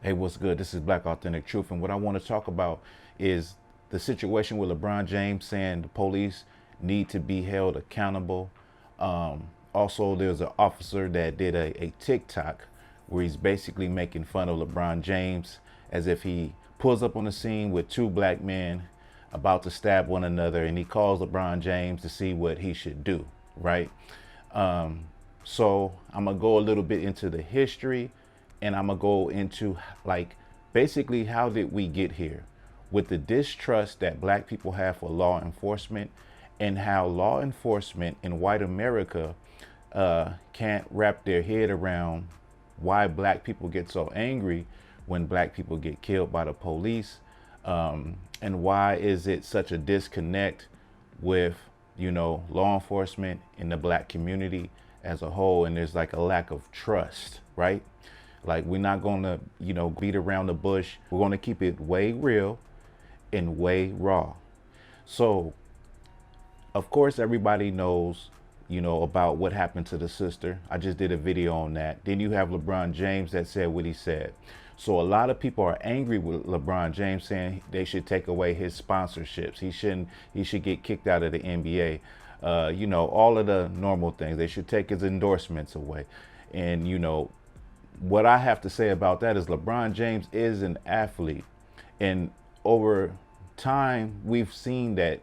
Hey, what's good? This is Black Authentic Truth, and what I want to talk about is the situation with LeBron James saying the police need to be held accountable. Also, there's an officer that did a TikTok where he's basically making fun of LeBron James as if he pulls up on the scene with two black men about to stab one another, and he calls LeBron James to see what he should do, right? So I'm gonna go a little bit into the history, and I'm gonna go into like basically how did we get here with the distrust that black people have for law enforcement, and how law enforcement in white America can't wrap their head around why black people get so angry when black people get killed by the police, and why is it such a disconnect with law enforcement in the black community as a whole, and there's like a lack of trust, right? Like, we're not gonna beat around the bush. We're gonna keep it way real and way raw. So of course everybody knows about what happened to the sister. I just did a video on that. Then you have LeBron James that said what he said. So a lot of people are angry with LeBron James, saying they should take away his sponsorships. He should get kicked out of the NBA. All of the normal things. They should take his endorsements away. And what I have to say about that is LeBron James is an athlete. And over time, we've seen that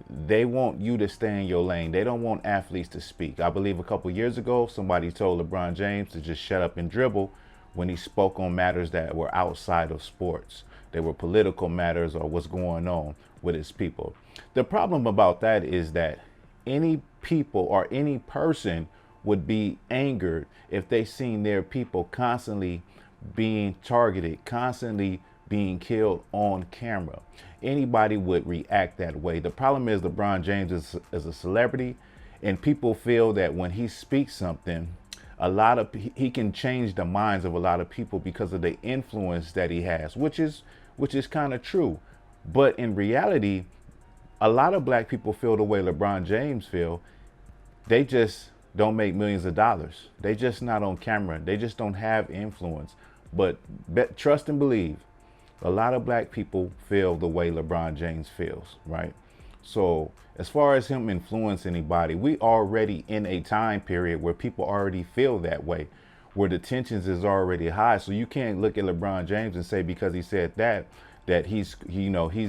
they want you to stay in your lane. They don't want athletes to speak. I believe a couple years ago, somebody told LeBron James to just shut up and dribble when he spoke on matters that were outside of sports. They were political matters or what's going on with his people. The problem about that is that any people or any person would be angered if they seen their people constantly being targeted, constantly being killed on camera. Anybody would react that way. The problem is LeBron James is a celebrity, and people feel that when he speaks something, he can change the minds of a lot of people because of the influence that he has, which is kind of true. But in reality, a lot of black people feel the way LeBron James feel. They just don't make millions of dollars. They just not on camera. They just don't have influence. But trust and believe, a lot of black people feel the way LeBron James feels, right? So as far as him influence anybody, we already in a time period where people already feel that way, where the tensions is already high. So you can't look at LeBron James and say because he said that he's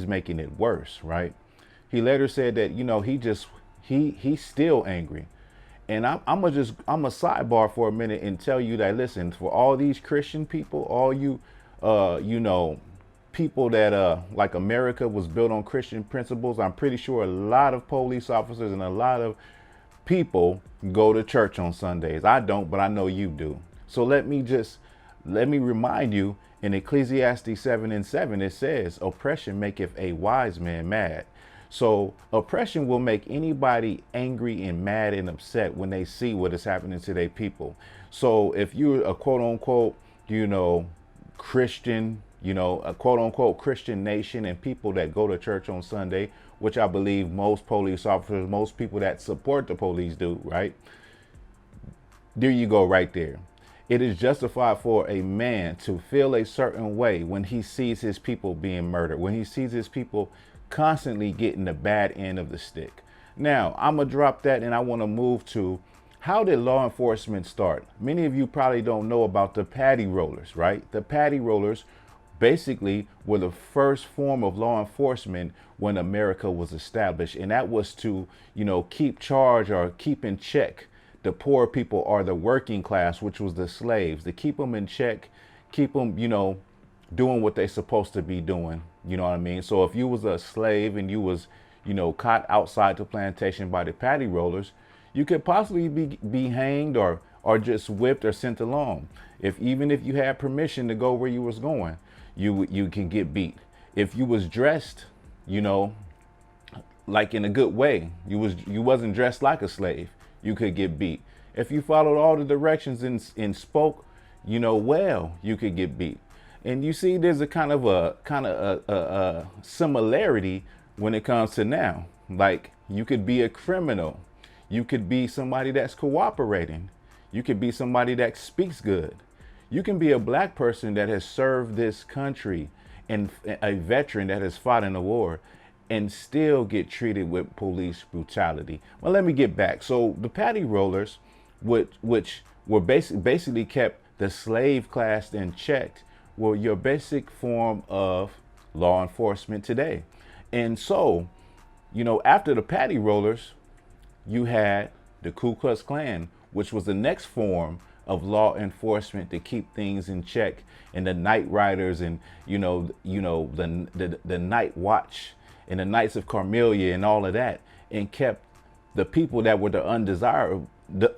making it worse, right? He later said that he's still angry. And I'm a sidebar for a minute and tell you that, listen, for all these Christian people, all you people that like America was built on Christian principles, I'm pretty sure a lot of police officers and a lot of people go to church on Sundays. I don't, but I know you do. So let me remind you, in Ecclesiastes 7:7, it says, oppression maketh a wise man mad. So oppression will make anybody angry and mad and upset when they see what is happening to their people. So if you're a quote unquote, Christian, a quote unquote Christian nation, and people that go to church on Sunday, which I believe most police officers, most people that support the police do, right? There you go, right there. It is justified for a man to feel a certain way when he sees his people being murdered, when he sees his people constantly getting the bad end of the stick. Now, I'm going to drop that, and I want to move to, how did law enforcement start? Many of you probably don't know about the paddy rollers, right? The paddy rollers basically were the first form of law enforcement when America was established. And that was to, keep charge or keep in check the poor people or the working class, which was the slaves, to keep them in check, keep them, doing what they're supposed to be doing. You know what I mean? So if you was a slave and you was, caught outside the plantation by the paddy rollers, you could possibly be hanged or just whipped or sent along. Even if you had permission to go where you was going, you can get beat. If you was dressed, like in a good way, you wasn't dressed like a slave, you could get beat. If you followed all the directions and spoke, well, you could get beat. And you see, there's a kind of a similarity when it comes to now. Like, you could be a criminal, you could be somebody that's cooperating, you could be somebody that speaks good, You can be a black person that has served this country and a veteran that has fought in a war and still get treated with police brutality. Well, let me get back. So the patty rollers, which were basically kept the slave class in check, were your basic form of law enforcement today. And so, after the patty rollers, you had the Ku Klux Klan, which was the next form of law enforcement to keep things in check, and the night riders, and the night watch, and the Knights of Carmelia, and all of that, and kept the people that were the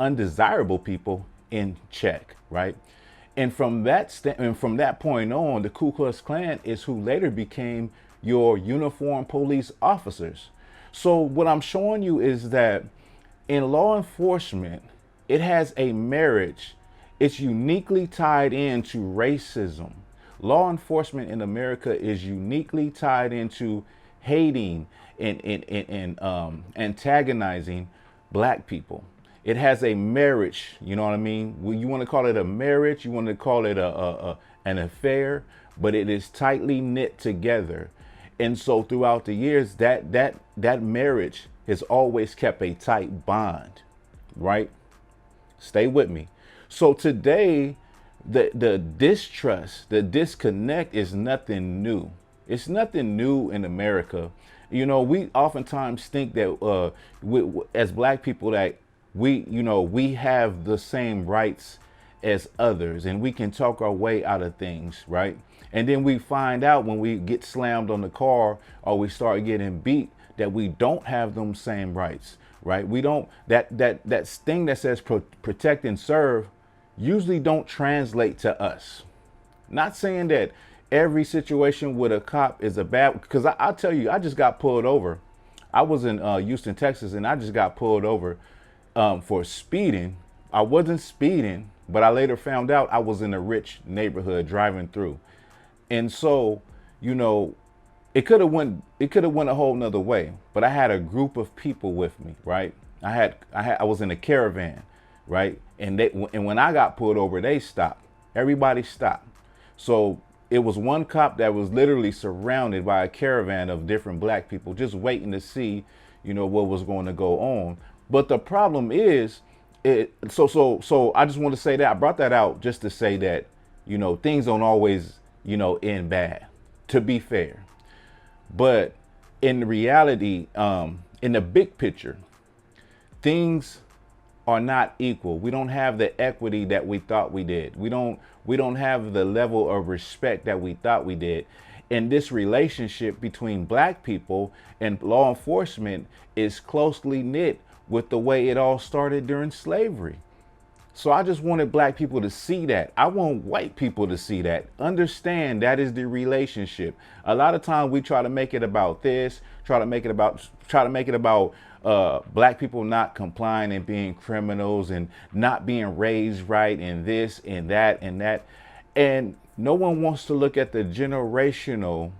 undesirable people in check, right? And from that point on, the Ku Klux Klan is who later became your uniformed police officers. So what I'm showing you is that in law enforcement, it has a marriage. It's uniquely tied into racism. Law enforcement in America is uniquely tied into hating and antagonizing black people. It has a marriage, you know what I mean? You want to call it a marriage, you want to call it an affair, but it is tightly knit together. And so throughout the years, that marriage has always kept a tight bond, right? Stay with me. So today, the distrust, the disconnect is nothing new. It's nothing new in America. We oftentimes think that as black people that we have the same rights as others, and we can talk our way out of things, right? And then we find out when we get slammed on the car or we start getting beat that we don't have them same rights, right? We don't, that thing that says protect and serve usually don't translate to us. Not saying that every situation with a cop is a bad, because I'll tell you, I just got pulled over. I was in Houston, Texas, and I just got pulled over for speeding. I wasn't speeding, but I later found out I was in a rich neighborhood driving through. And so, it could have went a whole nother way, but I had a group of people with me, right? I was in a caravan, right? And when I got pulled over, they stopped. Everybody stopped. So it was one cop that was literally surrounded by a caravan of different black people just waiting to see, what was going to go on. But the problem is, so I just want to say that I brought that out just to say that, things don't always, end bad, to be fair. But in reality, in the big picture, things are not equal. We don't have the equity that we thought we did. We don't have the level of respect that we thought we did. And this relationship between black people and law enforcement is closely knit with the way it all started during slavery. So I just wanted black people to see that. I want white people to see that. Understand that is the relationship. A lot of times we try to make it about this, try to make it about black people not complying and being criminals and not being raised right and this and that and that. And no one wants to look at the generational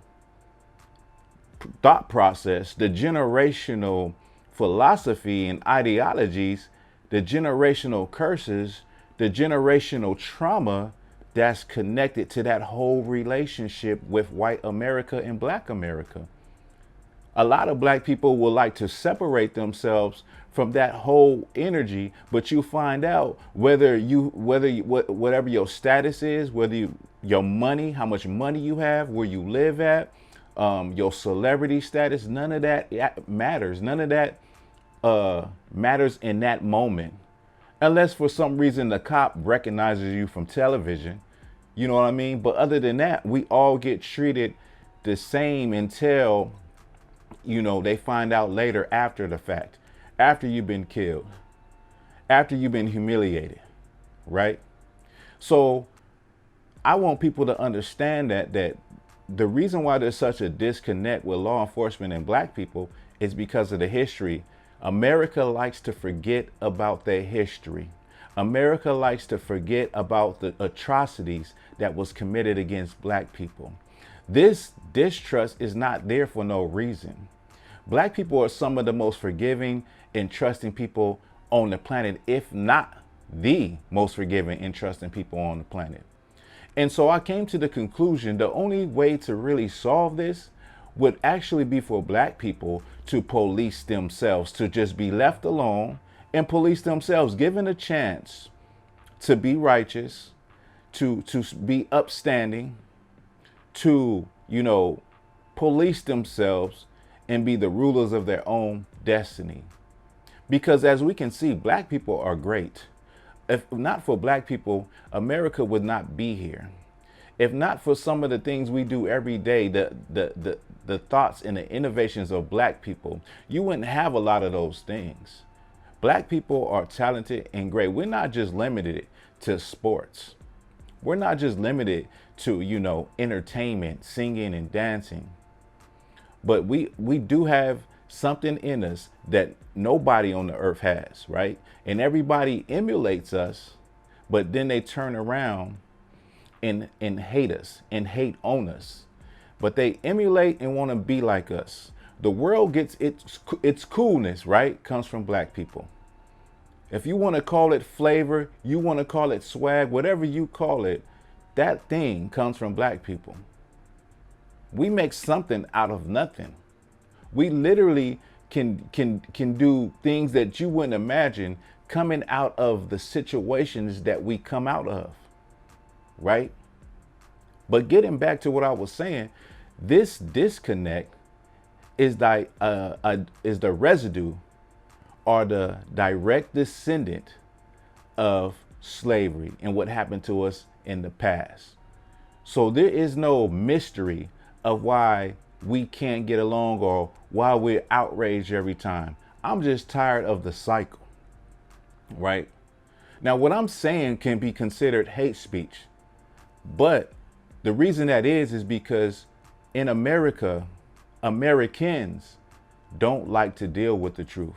thought process, the generational philosophy and ideologies, the generational curses, the generational trauma that's connected to that whole relationship with white America and black America. A lot of black people will like to separate themselves from that whole energy, but you find out whatever your status is, your money, how much money you have, where you live at, your celebrity status, none of that matters. None of that matters in that moment, unless for some reason the cop recognizes you from television, you know what I mean? But other than that, we all get treated the same until, they find out later after the fact, after you've been killed, after you've been humiliated, right? So I want people to understand that the reason why there's such a disconnect with law enforcement and black people is because of the history. America likes to forget about their history. America likes to forget about the atrocities that was committed against black people. This distrust is not there for no reason. Black people are some of the most forgiving and trusting people on the planet, if not the most forgiving and trusting people on the planet. And so I came to the conclusion the only way to really solve this would actually be for black people to police themselves, to just be left alone and police themselves, given a chance to be righteous, to be upstanding, to, police themselves and be the rulers of their own destiny. Because as we can see, black people are great. If not for black people, America would not be here. If not for some of the things we do every day, the thoughts and the innovations of black people, you wouldn't have a lot of those things. Black people are talented and great. We're not just limited to sports. We're not just limited to, entertainment, singing and dancing. But we do have something in us that nobody on the earth has, right? And everybody emulates us, but then they turn around and hate us and hate on us. But they emulate and want to be like us. The world gets its coolness, right? Comes from black people. If you want to call it flavor, you want to call it swag, whatever you call it, that thing comes from black people. We make something out of nothing. We literally can do things that you wouldn't imagine coming out of the situations that we come out of, right? But getting back to what I was saying, this disconnect is the residue or the direct descendant of slavery and what happened to us in the past. So there is no mystery of why we can't get along or why we're outraged every time. I'm just tired of the cycle, right? Now, what I'm saying can be considered hate speech, but the reason that is because in America, Americans don't like to deal with the truth,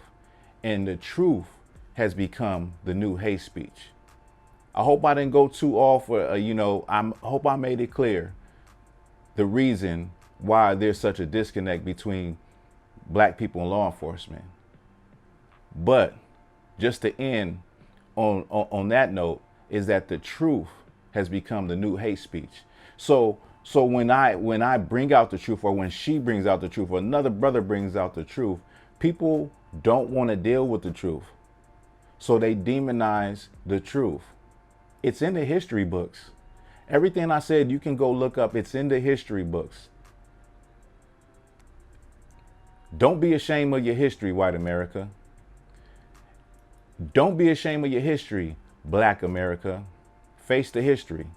and the truth has become the new hate speech. I hope I didn't go too off, I hope I made it clear the reason why there's such a disconnect between black people and law enforcement. But just to end on that note is that the truth has become the new hate speech. So when I bring out the truth, or when she brings out the truth, or another brother brings out the truth, people don't want to deal with the truth. So they demonize the truth. It's in the history books. Everything I said, you can go look up. It's in the history books. Don't be ashamed of your history, white America. Don't be ashamed of your history, black America. Face the history.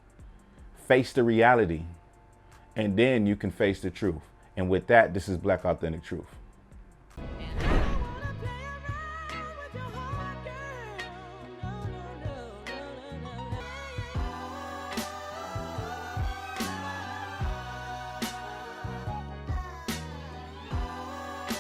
Face the reality. And then you can face the truth. And with that, this is Black Authentic Truth.